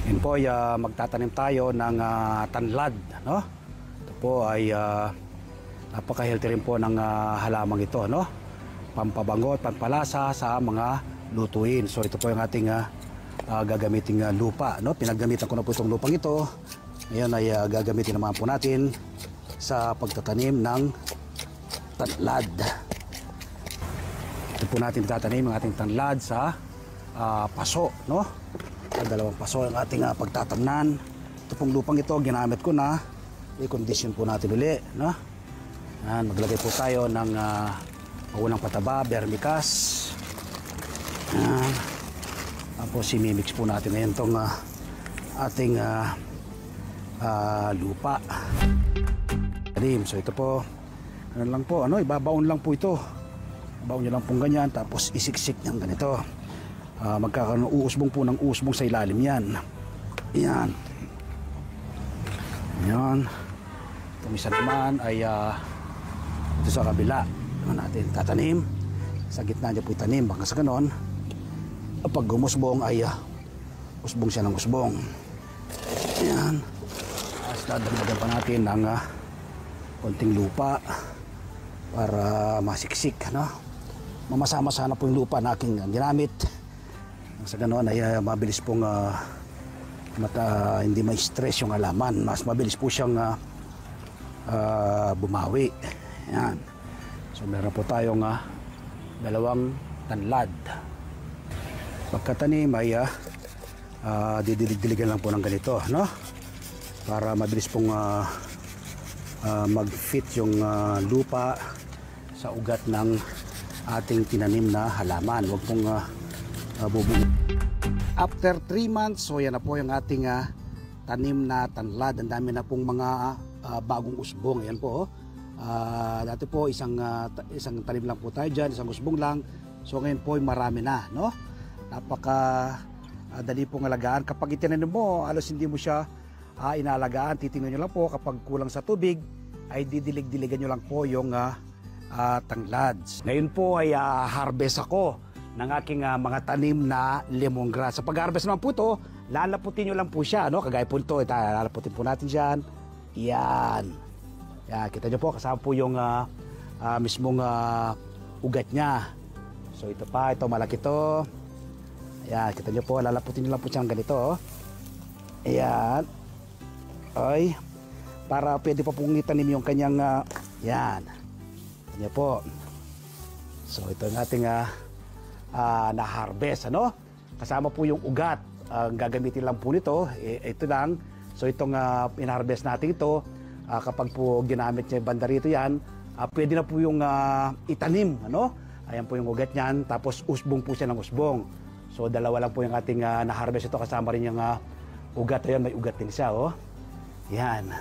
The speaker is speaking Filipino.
Yun po ay magtatanim tayo ng tanlad, no? Ito po ay napaka-healthy rin po ng halamang ito, no? Pampabango at pampalasa sa mga lutuin. So ito po yung ating gagamiting lupa, no? Pinaggamitan ko na po itong lupang ito. Ngayon ay gagamitin naman po natin sa pagtatanim ng tanlad. Ito po natin tatanim ang ating tanlad sa paso, no? Dalawang paso ang ating pagtatamnan. Ito pong lupang ito, ginamit ko na. I-condition po natin uli, no? Yan, maglagay po tayo ng unang pataba, vermicas. Yan. Tapos simimix po natin ngayon itong ating lupa. So ito po, ano lang po, ibabaon lang po ito. Baon nyo lang pong ganyan, tapos isiksik niyang ganito. Magkakaroon uusbong po ng uusbong sa ilalim yan. Yan. Yan. Itong isa naman ay ito sa kabila. Ito natin tatanim. Sa gitna niya po itanim. Baka sa ganon, pag gumusbong ay usbong siya ng usbong. Yan. Tapos dadagdagan pa natin ng konting lupa para masiksik, no? Mamasama sana po yung lupa na aking ginamit. Sa ganoon ay mabilis pong hindi may stress yung halaman. Mas mabilis po siyang bumawi. Yan. So meron po tayong dalawang tanlad. Pagkatanim ay didilig-diligan lang po ng ganito, no? Para mabilis pong mag-fit yung lupa sa ugat ng ating tinanim na halaman. Huwag pong bubuli. After 3 months, so yan na po yung ating tanim na tanlad. Ang dami na pong mga bagong usbong. Ayan po. Dati po isang tanim lang po tayo dyan, isang usbong lang. So ngayon po ay marami na, no? Napaka dali pong alagaan. Kapag itinanim mo, alos hindi mo siya inalagaan. Titingnan nyo lang po kapag kulang sa tubig, ay didilig-diligan nyo lang po yung tanglads. Ngayon po ay harvest ako ng aking mga tanim na lemongrass. Sa pag-harvest naman po ito, lalaputin nyo lang po siya, no? Kagaya po ito, lalaputin po natin dyan. Yan. Yan, kita nyo po, kasama po yung mismong ugat niya. So ito pa, ito malaki to. Ayan, kita nyo po, lalaputin nyo lang po siyang ganito. Ayan. Ay, para pwede pa pong itanim yung kanyang, yan. Kita nyo po. So ito ang ating na-harvest, ano? Kasama po yung ugat. Ang gagamitin lang po nito, ito lang. So itong in-harvest natin ito, kapag po ginamit niya banda rito yan, pwede na po yung itanim, ano? Ayan po yung ugat niyan, tapos usbong po siya ng usbong. So dalawa lang po yung ating na-harvest ito, kasama rin yung ugat. Ayan, may ugat din siya, oh. Yan.